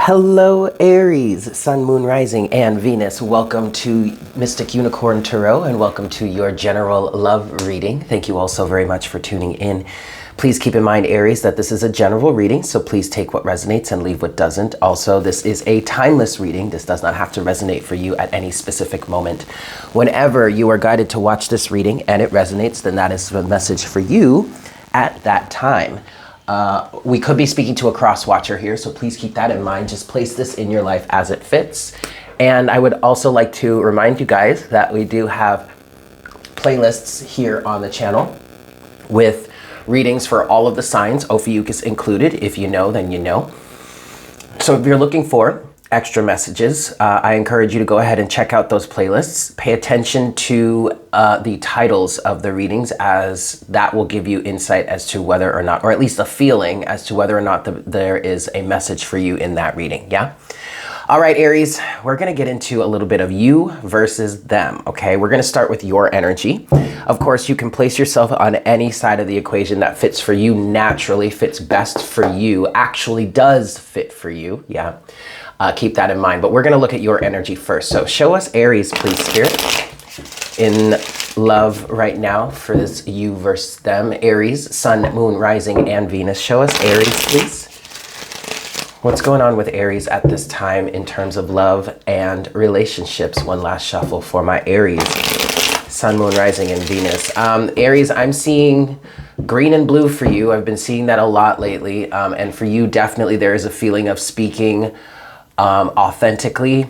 Hello Aries, Sun, Moon, Rising, and Venus. Welcome to Mystic Unicorn Tarot and welcome to your general love reading. Thank you all so very much for tuning in. Please keep in mind, Aries, that this is a general reading, so please take what resonates and leave what doesn't. Also, this is a timeless reading. This does not have to resonate for you at any specific moment. Whenever you are guided to watch this reading and it resonates, then that is the message for you at that time. We could be speaking to a cross-watcher here, so please keep that in mind. Just place this in your life as it fits. And I would also like to remind you guys that we do have playlists here on the channel with readings for all of the signs, Ophiuchus included. If you know, then you know. So if you're looking for extra messages, I encourage you to go ahead and check out those playlists. Pay attention to the titles of the readings, as that will give you insight as to whether or not, or at least a feeling as to whether or not there is a message for you in that reading, yeah? All right, Aries, we're gonna get into a little bit of you versus them, okay? We're gonna start with your energy. Of course, you can place yourself on any side of the equation that fits for you naturally, fits best for you, actually does fit for you, yeah? Keep that in mind, but we're gonna look at your energy first. So show us, Aries, please, Spirit, in love right now for this you versus them. Aries, Sun, Moon, Rising, and Venus. Show us, Aries, please. What's going on with Aries at this time in terms of love and relationships? One last shuffle for my Aries, Sun, Moon, Rising, and Venus. Aries, I'm seeing green and blue for you. I've been seeing that a lot lately. And for you, definitely there is a feeling of speaking authentically,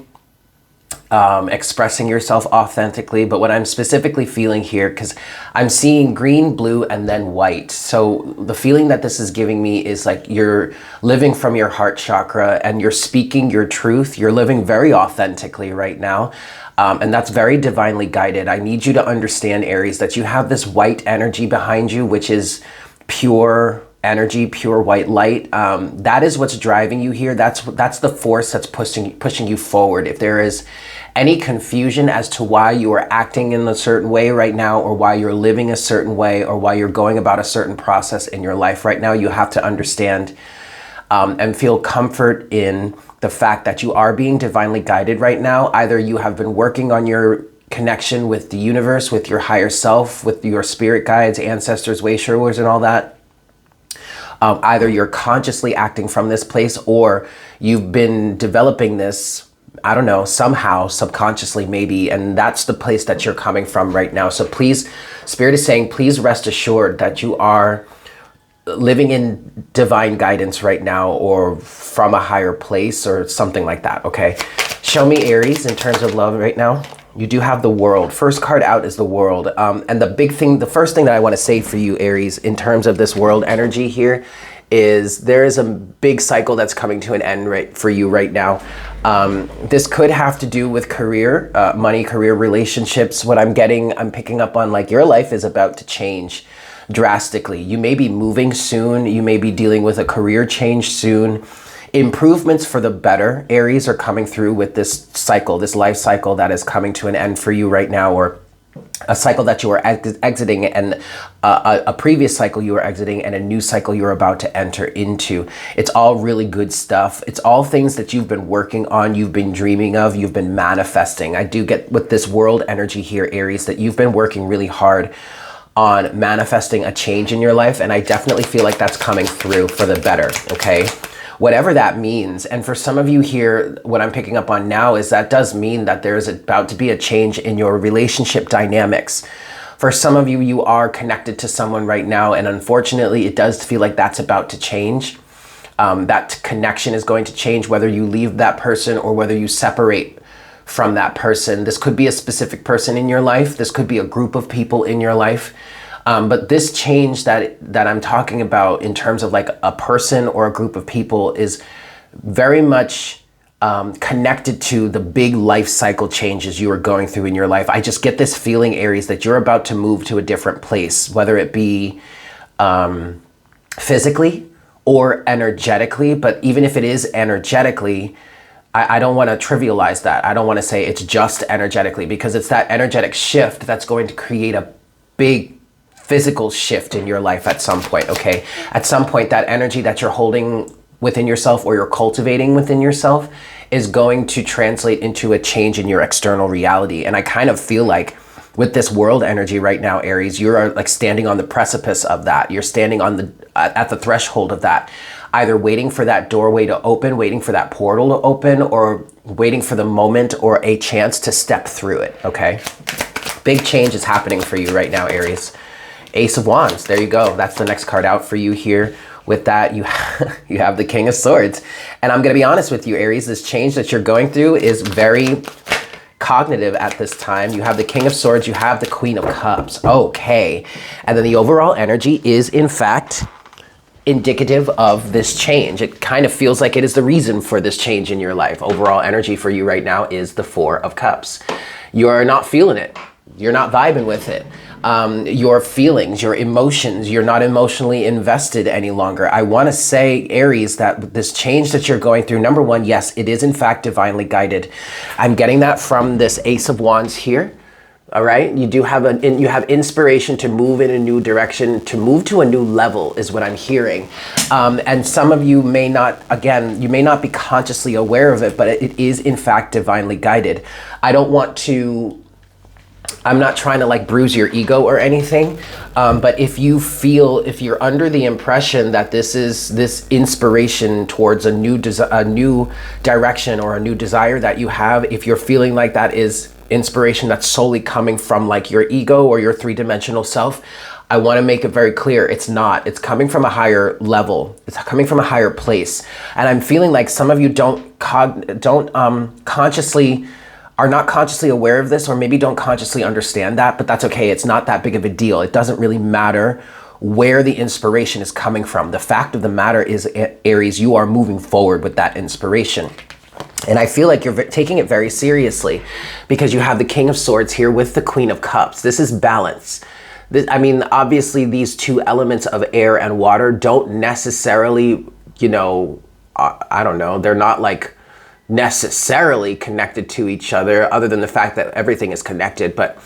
expressing yourself authentically. But what I'm specifically feeling here, because I'm seeing green, blue, and then white. So the feeling that this is giving me is like you're living from your heart chakra and you're speaking your truth. You're living very authentically right now. And that's very divinely guided. I need you to understand, Aries, that you have this white energy behind you, which is pure energy, pure white light. That is what's driving you here. That's the force that's pushing you forward. If there is any confusion as to why you are acting in a certain way right now, or why you're living a certain way, or why you're going about a certain process in your life right now, you have to understand and feel comfort in the fact that you are being divinely guided right now. Either you have been working on your connection with the universe, with your higher self, with your spirit guides, ancestors, way showers, and all that. Either you're consciously acting from this place, or you've been developing this, I don't know, somehow, subconsciously maybe, and that's the place that you're coming from right now. So please, Spirit is saying, please rest assured that you are living in divine guidance right now, or from a higher place, or something like that, okay? Show me, Aries, in terms of love right now. You do have the World. First card out is the World. And the first thing that I want to say for you, Aries, in terms of this World energy here, is there is a big cycle that's coming to an end for you right now. This could have to do with career, money, career, relationships. What I'm picking up on, like, your life is about to change drastically. You may be moving soon. You may be dealing with a career change soon. Improvements for the better, Aries, are coming through with this cycle, this life cycle that is coming to an end for you right now, or a cycle that you are exiting, and a previous cycle you were exiting, and a new cycle you're about to enter into. It's all really good stuff. It's all things that you've been working on, you've been dreaming of, you've been manifesting. I do get with this World energy here, Aries, that you've been working really hard on manifesting a change in your life, and I definitely feel like that's coming through for the better, okay? Whatever that means. And for some of you here, what I'm picking up on now is that does mean that there's about to be a change in your relationship dynamics. For some of you, you are connected to someone right now, and unfortunately, it does feel like that's about to change. That connection is going to change, whether you leave that person or whether you separate from that person. This could be a specific person in your life. This could be a group of people in your life. But this change that I'm talking about in terms of like a person or a group of people is very much connected to the big life cycle changes you are going through in your life. I just get this feeling, Aries, that you're about to move to a different place, whether it be physically or energetically. But even if it is energetically, I don't want to trivialize that. I don't want to say it's just energetically, because it's that energetic shift that's going to create a big physical shift in your life at some point, okay? At some point, that energy that you're holding within yourself or you're cultivating within yourself is going to translate into a change in your external reality. And I kind of feel like with this world energy right now, Aries, you're like standing on the precipice of that. You're standing on the at the threshold of that, either waiting for that doorway to open, waiting for that portal to open, or waiting for the moment or a chance to step through it, okay? Big change is happening for you right now, Aries. Ace of Wands, there you go. That's the next card out for you here. With that, you have the King of Swords. And I'm gonna be honest with you, Aries, this change that you're going through is very cognitive at this time. You have the King of Swords, you have the Queen of Cups. Okay. And then the overall energy is, in fact, indicative of this change. It kind of feels like it is the reason for this change in your life. Overall energy for you right now is the Four of Cups. You're not feeling it. You're not vibing with it. Your feelings, your emotions, you're not emotionally invested any longer. I want to say, Aries, that this change that you're going through, number one, yes, it is in fact divinely guided. I'm getting that from this Ace of Wands here. All right, you do have you have inspiration to move in a new direction, to move to a new level is what I'm hearing. And some of you may not, again, you may not be consciously aware of it, but it is in fact divinely guided. I'm not trying to like bruise your ego or anything, but if you're under the impression that this inspiration towards a new direction or a new desire that you have, if you're feeling like that is inspiration that's solely coming from like your ego or your three-dimensional self, I want to make it very clear, it's not. It's coming from a higher level. It's coming from a higher place. And I'm feeling like some of you are not consciously aware of this, or maybe don't consciously understand that, but that's okay. It's not that big of a deal. It doesn't really matter where the inspiration is coming from. The fact of the matter is, Aries, you are moving forward with that inspiration. And I feel like you're taking it very seriously because you have the King of Swords here with the Queen of Cups. This is balance. I mean, obviously these two elements of air and water don't necessarily, I don't know, they're not like necessarily connected to each other than the fact that everything is connected, but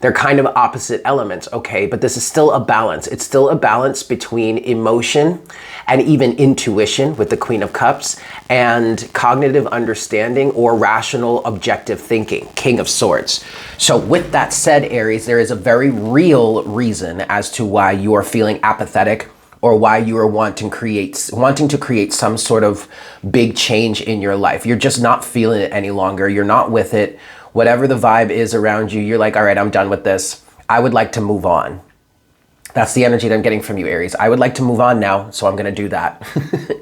they're kind of opposite elements, okay? But this is still a balance. It's still a balance between emotion and even intuition with the Queen of Cups and cognitive understanding or rational objective thinking, King of Swords. So with that said, Aries, there is a very real reason as to why you are feeling apathetic or why you are wanting to create some sort of big change in your life. You're just not feeling it any longer. You're not with it. Whatever the vibe is around you, you're like, all right, I'm done with this. I would like to move on. That's the energy that I'm getting from you, Aries. I would like to move on now, so I'm gonna do that.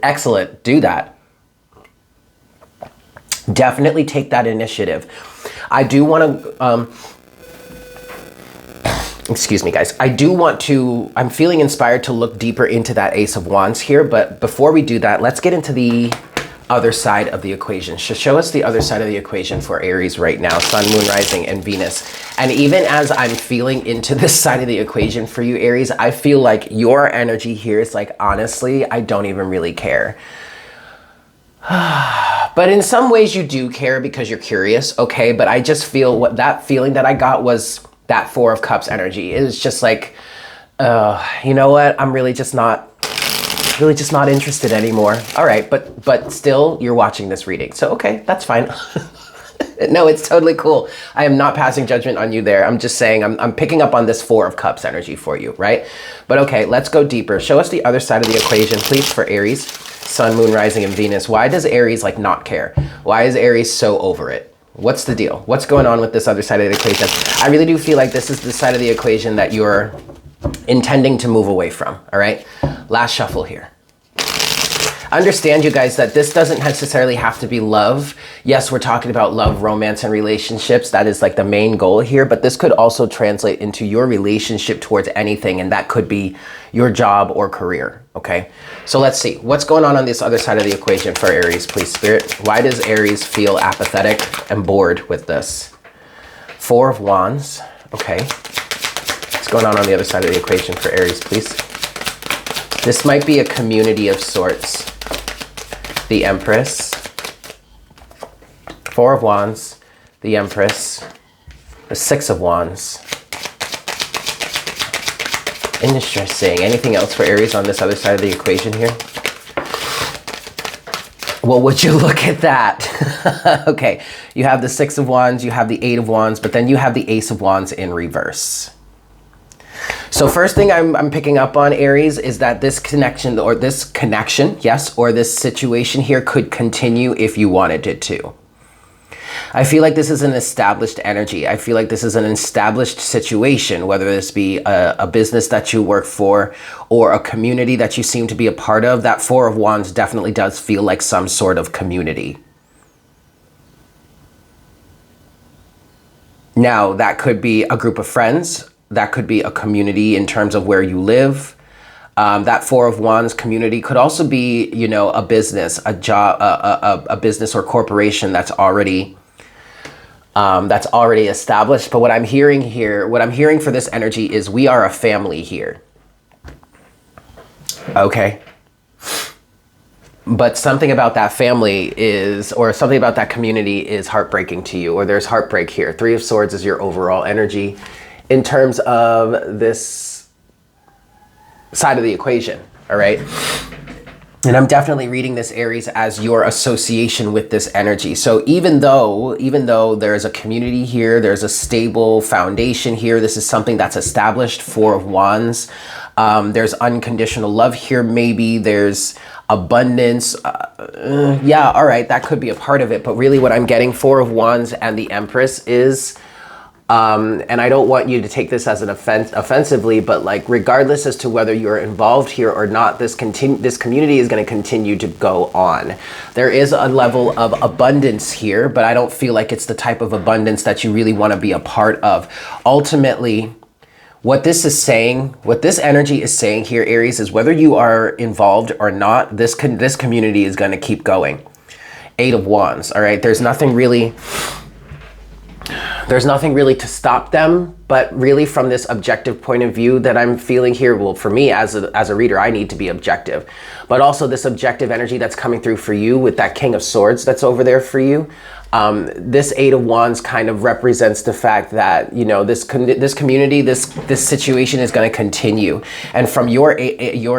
Excellent, do that. Definitely take that initiative. I do wanna, excuse me guys, I'm feeling inspired to look deeper into that Ace of Wands here, but before we do that, let's get into the other side of the equation. Show us the other side of the equation for Aries right now, Sun, Moon, Rising, and Venus. And even as I'm feeling into this side of the equation for you, Aries, I feel like your energy here is like, honestly, I don't even really care. But in some ways you do care because you're curious, okay? But I just feel that feeling that I got was that Four of Cups energy. It was just like, you know what? I'm really just not interested anymore. All right, but still you're watching this reading. So okay, that's fine. No, it's totally cool. I am not passing judgment on you there. I'm just saying I'm picking up on this Four of Cups energy for you, right? But okay, let's go deeper. Show us the other side of the equation, please, for Aries, Sun, Moon, Rising, and Venus. Why does Aries like not care? Why is Aries so over it? What's the deal? What's going on with this other side of the equation? I really do feel like this is the side of the equation that you're intending to move away from, all right? Last shuffle here. Understand, you guys, that this doesn't necessarily have to be love. Yes, we're talking about love, romance, and relationships. That is like the main goal here, but this could also translate into your relationship towards anything, and that could be your job or career, okay? So let's see. What's going on this other side of the equation for Aries, please, Spirit? Why does Aries feel apathetic and bored with this? Four of Wands, okay. What's going on the other side of the equation for Aries, please? This might be a community of sorts. The Empress, Four of Wands, the Empress, the Six of Wands. Interesting. Anything else for Aries on this other side of the equation here? Well, would you look at that? Okay, you have the Six of Wands, you have the Eight of Wands, but then you have the Ace of Wands in reverse. So first thing I'm picking up on, Aries, is that this connection, yes, or this situation here could continue if you wanted it to. I feel like this is an established energy. I feel like this is an established situation, whether this be a business that you work for or a community that you seem to be a part of. That Four of Wands definitely does feel like some sort of community. Now, that could be a group of friends. That could be a community in terms of where you live. That Four of Wands community could also be, you know, a business, a job, a business or corporation that's already established. But what I'm hearing here, what I'm hearing for this energy is we are a family here. Okay. But something about that family is, or something about that community is heartbreaking to you, or there's heartbreak here. Three of Swords is your overall energy in terms of this side of the equation. All right. And I'm definitely reading this, Aries, as your association with this energy. So even though there's a community here, there's a stable foundation here, this is something that's established, Four of Wands. There's unconditional love here. Maybe there's abundance. Yeah, all right, that could be a part of it. But really what I'm getting, Four of Wands and the Empress is, and I don't want you to take this as an offensively, but like regardless as to whether you're involved here or not, this community is going to continue to go on. There is a level of abundance here, but I don't feel like it's the type of abundance that you really want to be a part of. Ultimately, what this is saying, what this energy is saying here, Aries, is whether you are involved or not, this community is going to keep going. Eight of Wands. All right. There's nothing really to stop them, but really from this objective point of view that I'm feeling here, well, for me as a reader, I need to be objective, but also this objective energy that's coming through for you with that King of Swords that's over there for you. This Eight of Wands kind of represents the fact that, you know, this community, this situation is going to continue. And from your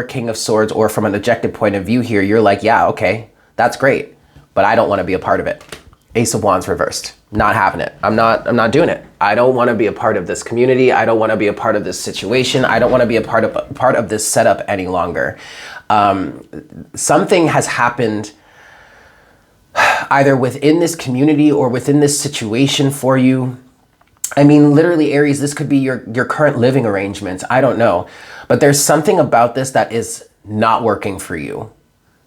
King of Swords, or from an objective point of view here, you're like, yeah, okay, that's great, but I don't want to be a part of it. Ace of Wands reversed. Not having it. I'm not doing it. I don't want to be a part of this community. I don't want to be a part of this situation. I don't want to be a part of this setup any longer. Something has happened either within this community or within this situation for you. I mean, literally, Aries, this could be your current living arrangements. I don't know. But there's something about this that is not working for you.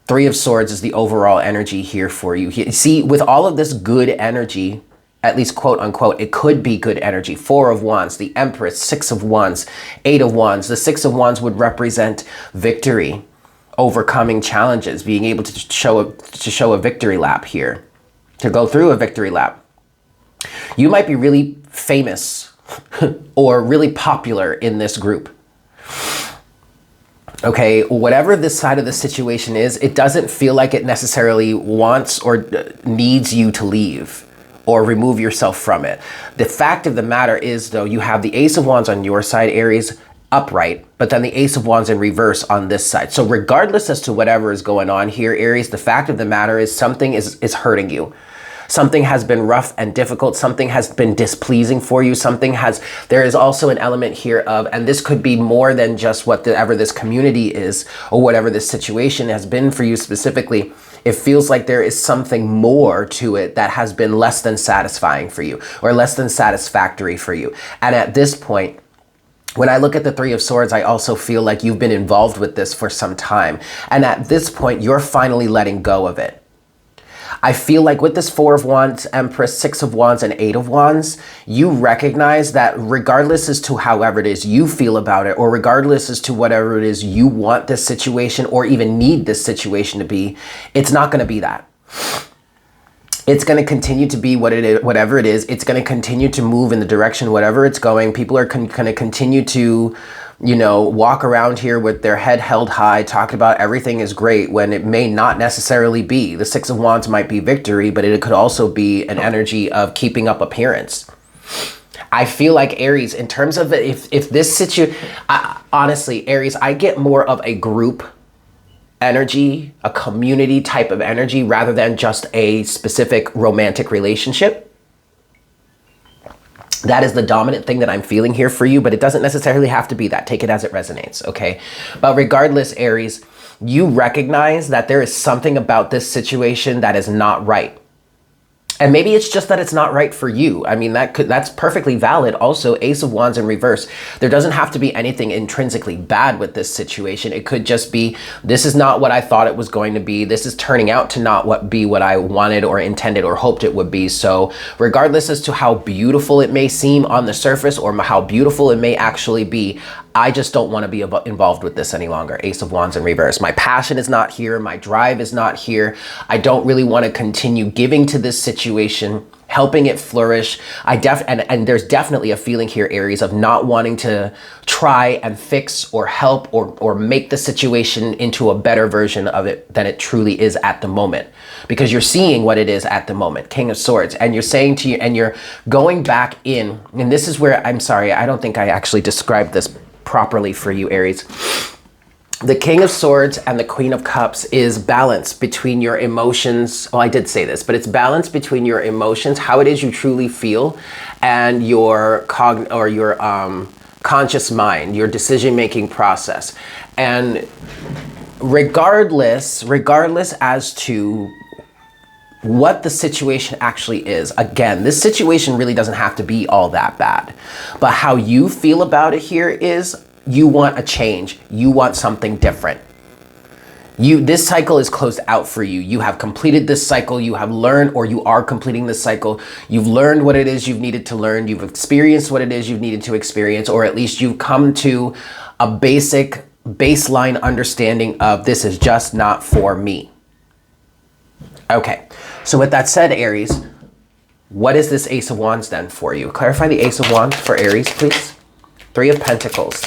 Three of Swords is the overall energy here for you. See, with all of this good energy, at least quote unquote, it could be good energy. Four of Wands, the Empress, Six of Wands, Eight of Wands. The Six of Wands would represent victory, overcoming challenges, being able to show a victory lap here, to go through a victory lap. You might be really famous or really popular in this group. Okay, whatever this side of the situation is, it doesn't feel like it necessarily wants or needs you to leave or remove yourself from it. The fact of the matter is, though, you have the Ace of Wands on your side, Aries, upright, but then the Ace of Wands in reverse on this side. So regardless as to whatever is going on here, Aries, the fact of the matter is something is hurting you. Something has been rough and difficult. Something has been displeasing for you. There is also an element here of, and this could be more than just whatever this community is or whatever this situation has been for you specifically. It feels like there is something more to it that has been less than satisfying for you or less than satisfactory for you. And at this point, when I look at the Three of Swords, I also feel like you've been involved with this for some time. And at this point, you're finally letting go of it. I feel like with this Four of Wands, Empress, Six of Wands, and Eight of Wands, you recognize that regardless as to however it is you feel about it, or regardless as to whatever it is you want this situation or even need this situation to be, it's not going to be that. It's going to continue to be whatever it is. It's going to continue to move in the direction, whatever it's going. People are going to continue to, you know, walk around here with their head held high, talking about everything is great when it may not necessarily be. The Six of Wands might be victory, but it could also be an energy of keeping up appearance. I feel like, Aries, in terms of if this situation, honestly, Aries, I get more of a group energy, a community type of energy, rather than just a specific romantic relationship. That is the dominant thing that I'm feeling here for you, but it doesn't necessarily have to be that. Take it as it resonates, okay? But regardless, Aries, you recognize that there is something about this situation that is not right. And maybe it's just that it's not right for you. I mean, that's perfectly valid. Also, Ace of Wands in reverse. There doesn't have to be anything intrinsically bad with this situation. It could just be, this is not what I thought it was going to be. This is turning out to not be what I wanted or intended or hoped it would be. So regardless as to how beautiful it may seem on the surface or how beautiful it may actually be, I just don't want to be involved with this any longer. Ace of Wands in reverse. My passion is not here. My drive is not here. I don't really want to continue giving to this situation, helping it flourish. And there's definitely a feeling here, Aries, of not wanting to try and fix or help or make the situation into a better version of it than it truly is at the moment. Because you're seeing what it is at the moment, King of Swords, and you're saying to you, and you're going back in, and this is where, I'm sorry, I don't think I actually described this properly for you, Aries. The King of Swords and the Queen of Cups is balance between your emotions. Well, I did say this, but it's balance between your emotions, how it is you truly feel, and your conscious mind, your decision-making process. And regardless as to what the situation actually is. Again, this situation really doesn't have to be all that bad. But how you feel about it here is you want a change. You want something different. This cycle is closed out for you. You have completed this cycle. You have learned, or you are completing this cycle. You've learned what it is you've needed to learn. You've experienced what it is you've needed to experience, or at least you've come to a baseline understanding of this is just not for me. Okay, so with that said, Aries, what is this Ace of Wands then for you? Clarify the Ace of Wands for Aries, please. 3 of Pentacles.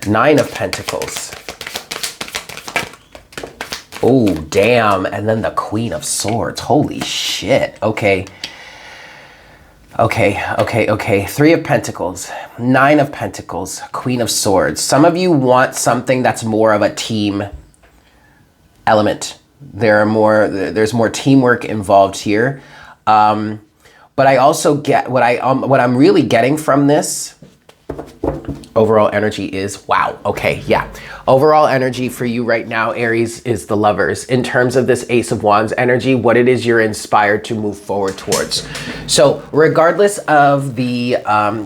9 of Pentacles. Oh, damn. And then the Queen of Swords. Holy shit. Okay. 3 of Pentacles, 9 of Pentacles, Queen of Swords. Some of you want something that's more of a team element. There's more teamwork involved here. But I also get what I'm really getting from this overall energy is, wow, okay, yeah. Overall energy for you right now, Aries, is the Lovers. In terms of this Ace of Wands energy, what it is you're inspired to move forward towards. So regardless of the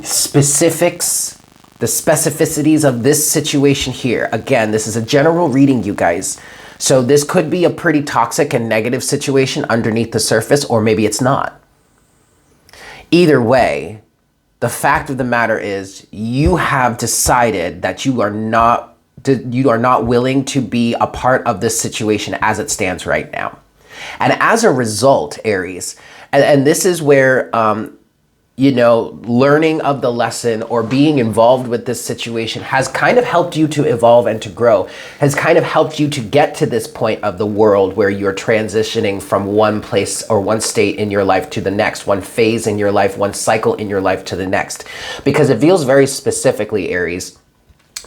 specifics, the specificities of this situation here, again, this is a general reading, you guys. So this could be a pretty toxic and negative situation underneath the surface, or maybe it's not. Either way, the fact of the matter is you have decided that you are not willing to be a part of this situation as it stands right now. And as a result, Aries, and this is where, learning of the lesson or being involved with this situation has kind of helped you to evolve and to grow, has kind of helped you to get to this point of the world where you're transitioning from one place or one state in your life to the next, one phase in your life, one cycle in your life to the next. Because it feels very specifically, Aries,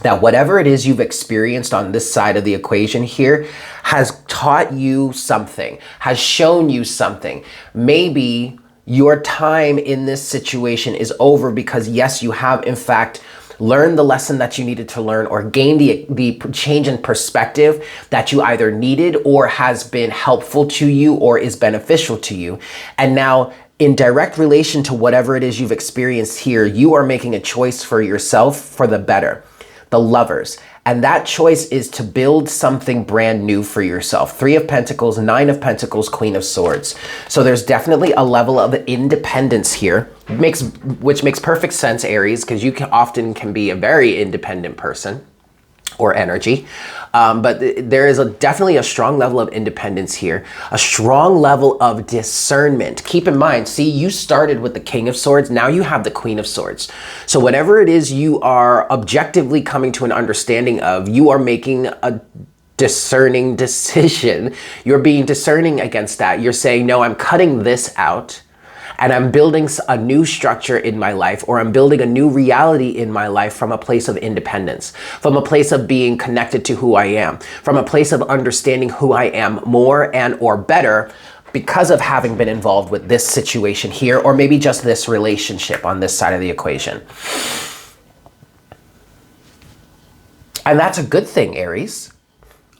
that whatever it is you've experienced on this side of the equation here has taught you something, has shown you something. Maybe your time in this situation is over because, yes, you have in fact learned the lesson that you needed to learn, or gained the change in perspective that you either needed or has been helpful to you or is beneficial to you. And now, in direct relation to whatever it is you've experienced here, you are making a choice for yourself for the better. The Lovers. And that choice is to build something brand new for yourself. 3 of Pentacles, 9 of Pentacles, Queen of Swords. So there's definitely a level of independence here, which makes perfect sense, Aries, because you often can be a very independent person or energy. But there is definitely a strong level of independence here, a strong level of discernment. Keep in mind, see, you started with the King of Swords, now you have the Queen of Swords. So whatever it is you are objectively coming to an understanding of, you are making a discerning decision. You're being discerning against that. You're saying, no, I'm cutting this out. and I'm building a new structure in my life, or I'm building a new reality in my life from a place of independence, from a place of being connected to who I am, from a place of understanding who I am more and or better because of having been involved with this situation here, or maybe just this relationship on this side of the equation. And that's a good thing, Aries.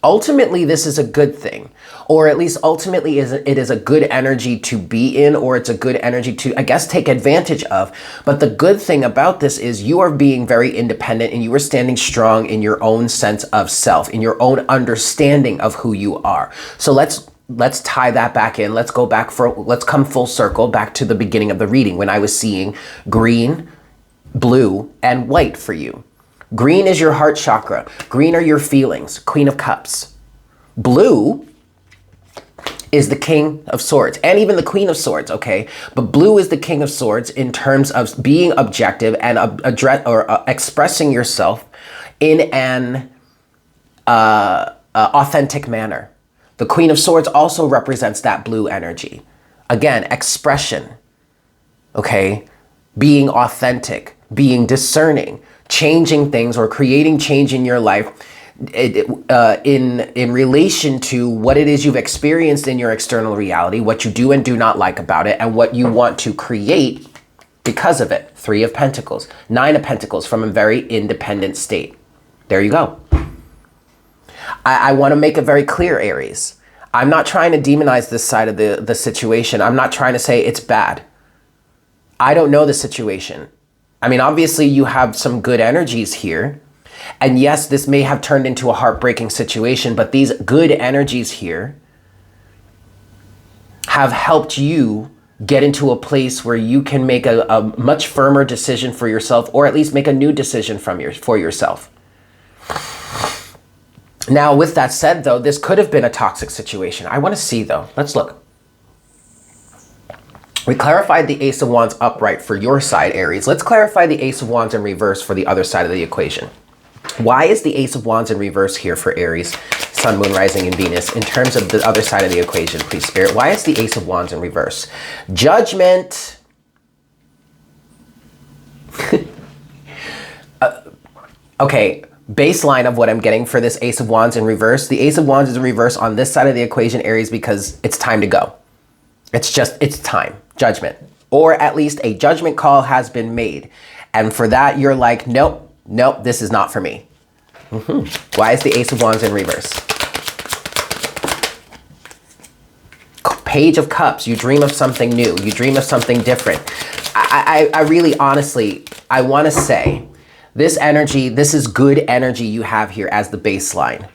Ultimately, this is a good thing, or at least ultimately it is a good energy to be in, or it's a good energy to, I guess, take advantage of. But the good thing about this is you are being very independent, and you are standing strong in your own sense of self, in your own understanding of who you are. So let's tie that back in. Let's come full circle back to the beginning of the reading when I was seeing green, blue, and white for you. Green is your heart chakra. Green are your feelings, Queen of Cups. Blue is the King of Swords, and even the Queen of Swords, okay? But blue is the King of Swords in terms of being objective and expressing yourself in an authentic manner. The Queen of Swords also represents that blue energy. Again, expression, okay? Being authentic, being discerning, changing things or creating change in your life in relation to what it is you've experienced in your external reality, what you do and do not like about it, and what you want to create because of it. 3 of Pentacles, 9 of Pentacles from a very independent state. There you go. I want to make it very clear, Aries. I'm not trying to demonize this side of the situation. I'm not trying to say it's bad. I don't know the situation. I mean, obviously you have some good energies here. And yes, this may have turned into a heartbreaking situation, but these good energies here have helped you get into a place where you can make a much firmer decision for yourself, or at least make a new decision for yourself. Now, with that said, though, this could have been a toxic situation. I want to see, though. Let's look. We clarified the Ace of Wands upright for your side, Aries. Let's clarify the Ace of Wands in reverse for the other side of the equation. Why is the Ace of Wands in reverse here for Aries, Sun, Moon, Rising, and Venus? In terms of the other side of the equation, please, Spirit. Why is the Ace of Wands in reverse? Judgment. Okay, baseline of what I'm getting for this Ace of Wands in reverse. The Ace of Wands is in reverse on this side of the equation, Aries, because it's time to go. It's time. Judgment. Or at least a judgment call has been made. And for that, you're like, nope, this is not for me. Why is the Ace of Wands in reverse? Page of Cups. You dream of something new. You dream of something different. I really, honestly, I want to say this energy, this is good energy you have here as the baseline.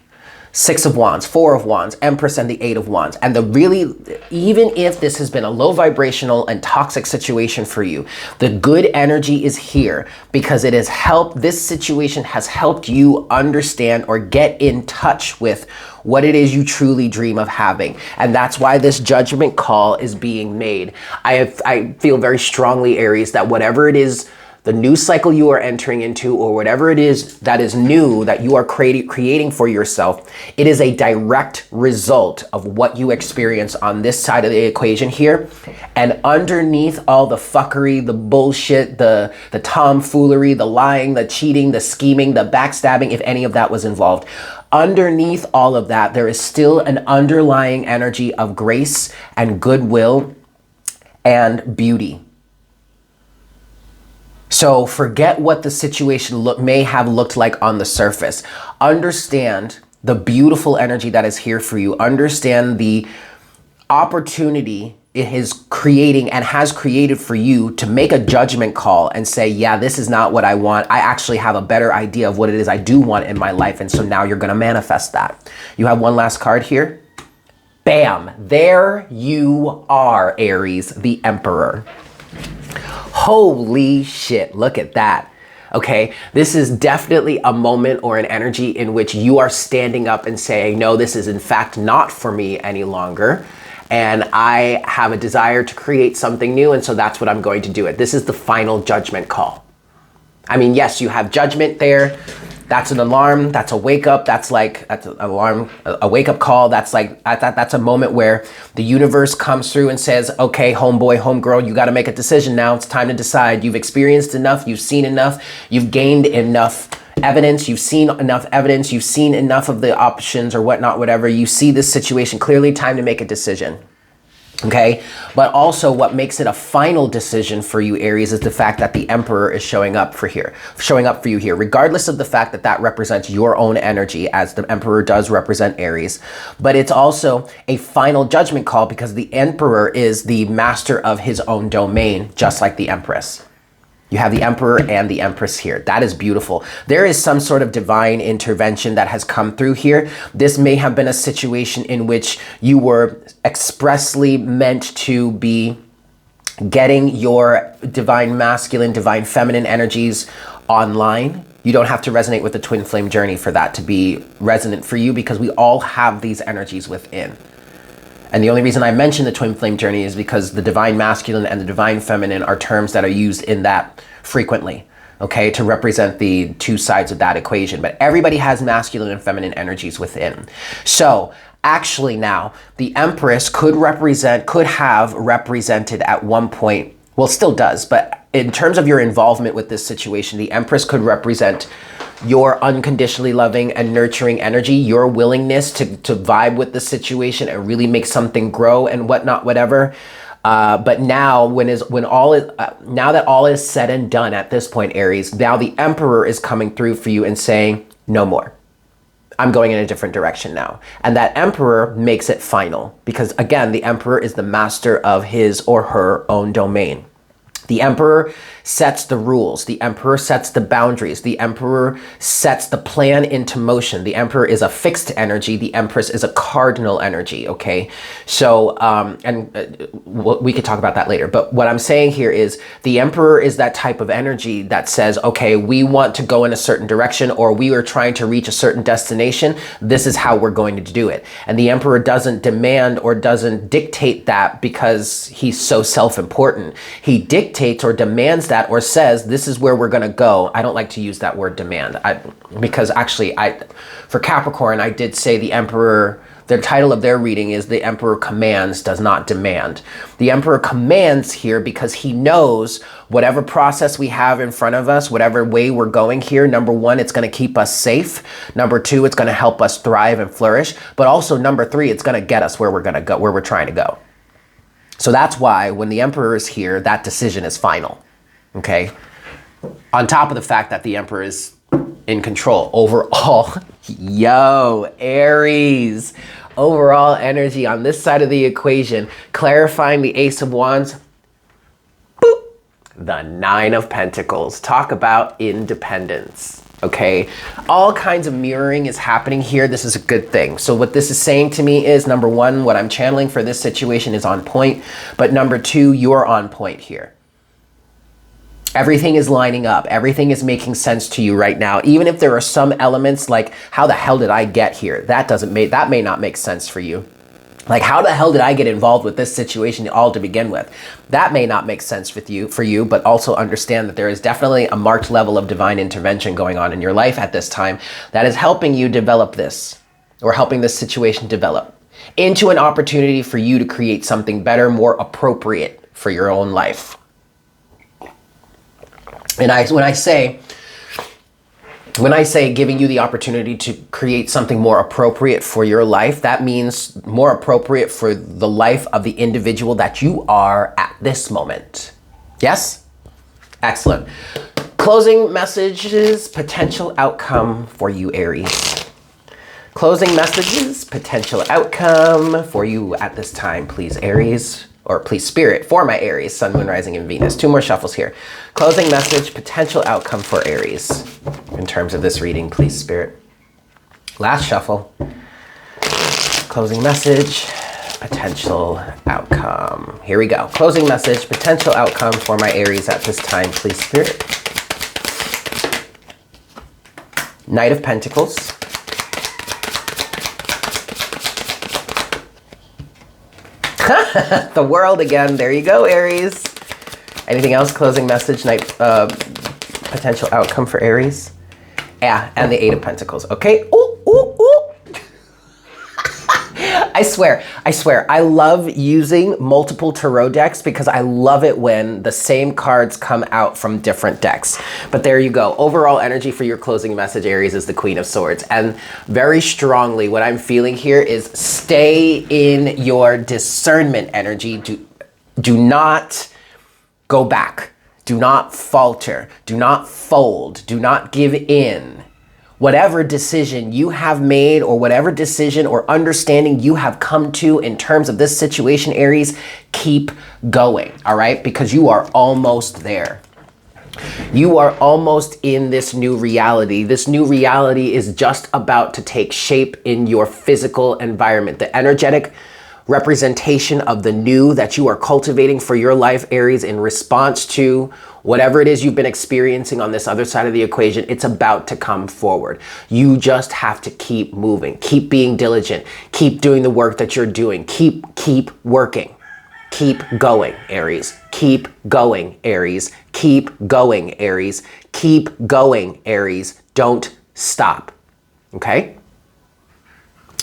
6 of Wands, 4 of Wands, Empress, and the 8 of Wands. And even if this has been a low vibrational and toxic situation for you, the good energy is here because it has helped, this situation has helped you understand or get in touch with what it is you truly dream of having. And that's why this judgment call is being made. I feel very strongly, Aries, that whatever it is, the new cycle you are entering into, or whatever it is that is new that you are creating for yourself, it is a direct result of what you experience on this side of the equation here. And underneath all the fuckery, the bullshit, the tomfoolery, the lying, the cheating, the scheming, the backstabbing, if any of that was involved, underneath all of that, there is still an underlying energy of grace and goodwill and beauty. So forget what the situation may have looked like on the surface. Understand the beautiful energy that is here for you. Understand the opportunity it is creating and has created for you to make a judgment call and say, yeah, this is not what I want. I actually have a better idea of what it is I do want in my life. And so now you're going to manifest that. You have one last card here. Bam, there you are, Aries, the Emperor. Holy shit, look at that. Okay, this is definitely a moment or an energy in which you are standing up and saying, no, this is in fact not for me any longer. And I have a desire to create something new. And so that's what I'm going to do. This is the final judgment call. I mean, yes, you have judgment there. That's an alarm. That's a wake up. That's an alarm, a wake up call. That's that's a moment where the universe comes through and says, okay, homeboy, homegirl, you got to make a decision now. It's time to decide. You've experienced enough. You've seen enough. You've gained enough evidence. You've seen enough evidence. You've seen enough of the options or whatnot, whatever. You see this situation clearly. Time to make a decision. Okay, but also what makes it a final decision for you, Aries, is the fact that the Emperor is showing up for you here, regardless of the fact that that represents your own energy, as the Emperor does represent Aries. But it's also a final judgment call because the Emperor is the master of his own domain, just like the Empress. You have the Emperor and the Empress here. That is beautiful. There is some sort of divine intervention that has come through here. This may have been a situation in which you were expressly meant to be getting your divine masculine, divine feminine energies online. You don't have to resonate with the twin flame journey for that to be resonant for you, because we all have these energies within. And the only reason I mention the twin flame journey is because the divine masculine and the divine feminine are terms that are used in that frequently, okay, to represent the two sides of that equation. But everybody has masculine and feminine energies within. So actually now, the Empress could have represented at one point, well, still does, but in terms of your involvement with this situation, the Empress could represent your unconditionally loving and nurturing energy, your willingness to vibe with the situation and really make something grow and whatnot, whatever. But now, now that all is said and done at this point, Aries, now the Emperor is coming through for you and saying, no more. I'm going in a different direction now. And that Emperor makes it final because, again, the Emperor is the master of his or her own domain. The Emperor sets the rules. The Emperor sets the boundaries. The Emperor sets the plan into motion. The Emperor is a fixed energy. The Empress is a cardinal energy, okay? So, we could talk about that later. But what I'm saying here is the Emperor is that type of energy that says, okay, we want to go in a certain direction, or we are trying to reach a certain destination. This is how we're going to do it. And the Emperor doesn't demand or doesn't dictate that because he's so self-important. He dictates or demands that, or says, this is where we're going to go. I don't like to use that word demand because actually for Capricorn, I did say the Emperor, the title of their reading is The Emperor Commands, Does Not Demand. The Emperor commands here because he knows whatever process we have in front of us, whatever way we're going here, number one, it's going to keep us safe. Number two, it's going to help us thrive and flourish. But also number three, it's going to get us where we're going to go, where we're trying to go. So that's why when the Emperor is here, that decision is final, okay? On top of the fact that the Emperor is in control overall. Yo, Aries, overall energy on this side of the equation, clarifying the Ace of Wands, boop, the Nine of Pentacles. Talk about independence. Okay, all kinds of mirroring is happening here. This is a good thing. So what this is saying to me is, number one, what I'm channeling for this situation is on point. But number two, you're on point here. Everything is lining up. Everything is making sense to you right now. Even if there are some elements like, how the hell did I get here? That may not make sense for you. Like, how the hell did I get involved with this situation all to begin with? That may not make sense for you, but also understand that there is definitely a marked level of divine intervention going on in your life at this time that is helping you develop this, or helping this situation develop into an opportunity for you to create something better, more appropriate for your own life. And when I say giving you the opportunity to create something more appropriate for your life, that means more appropriate for the life of the individual that you are at this moment. Yes? Excellent. Closing messages, potential outcome for you, Aries. Closing messages, potential outcome for you at this time, please, Aries. Or please, Spirit, for my Aries, Sun, Moon, Rising, and Venus. Two more shuffles here. Closing message, potential outcome for Aries. In terms of this reading, please, Spirit. Last shuffle. Closing message, potential outcome. Here we go. Closing message, potential outcome for my Aries at this time, please, Spirit. Knight of Pentacles. The World again. There you go, Aries. Anything else? Closing message, potential outcome for Aries. Yeah, and the Eight of Pentacles, okay? Ooh, ooh, ooh. I swear, I love using multiple tarot decks because I love it when the same cards come out from different decks. But there you go. Overall energy for your closing message, Aries, is the Queen of Swords. And very strongly, what I'm feeling here is stay in your discernment energy. Do not go back. Do not falter. Do not fold. Do not give in. Whatever decision you have made or whatever decision or understanding you have come to in terms of this situation, Aries, keep going, all right? Because you are almost there. You are almost in this new reality. This new reality is just about to take shape in your physical environment. The energetic representation of the new that you are cultivating for your life, Aries, in response to whatever it is you've been experiencing on this other side of the equation, it's about to come forward. You just have to keep moving, keep being diligent, keep doing the work that you're doing, keep working, keep going, Aries, keep going, Aries, keep going, Aries, keep going, Aries, don't stop, okay?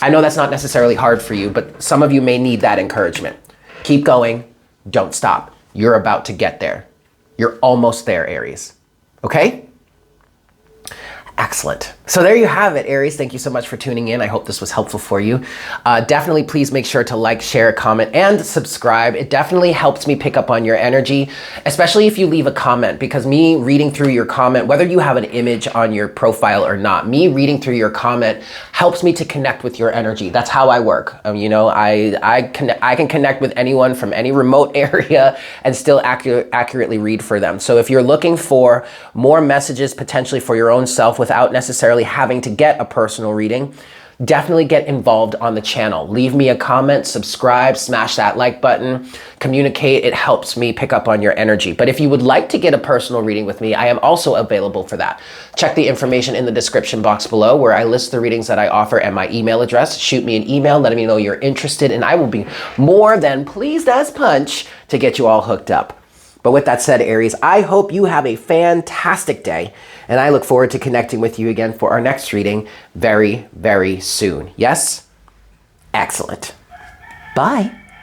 I know that's not necessarily hard for you, but some of you may need that encouragement. Keep going, don't stop. You're about to get there. You're almost there, Aries. Okay? Excellent. So there you have it, Aries. Thank you so much for tuning in. I hope this was helpful for you. Definitely please make sure to like, share, comment, and subscribe. It definitely helps me pick up on your energy, especially if you leave a comment, because me reading through your comment, whether you have an image on your profile or not, me reading through your comment helps me to connect with your energy. That's how I work. You know, I can connect with anyone from any remote area and still accurately read for them. So if you're looking for more messages potentially for your own self without necessarily having to get a personal reading, definitely get involved on the channel. Leave me a comment, subscribe, smash that like button, communicate. It helps me pick up on your energy. But if you would like to get a personal reading with me, I am also available for that. Check the information in the description box below where I list the readings that I offer and my email address. Shoot me an email, letting me know you're interested, and I will be more than pleased as punch to get you all hooked up. But with that said, Aries, I hope you have a fantastic day, and I look forward to connecting with you again for our next reading very, very soon. Yes? Excellent. Bye.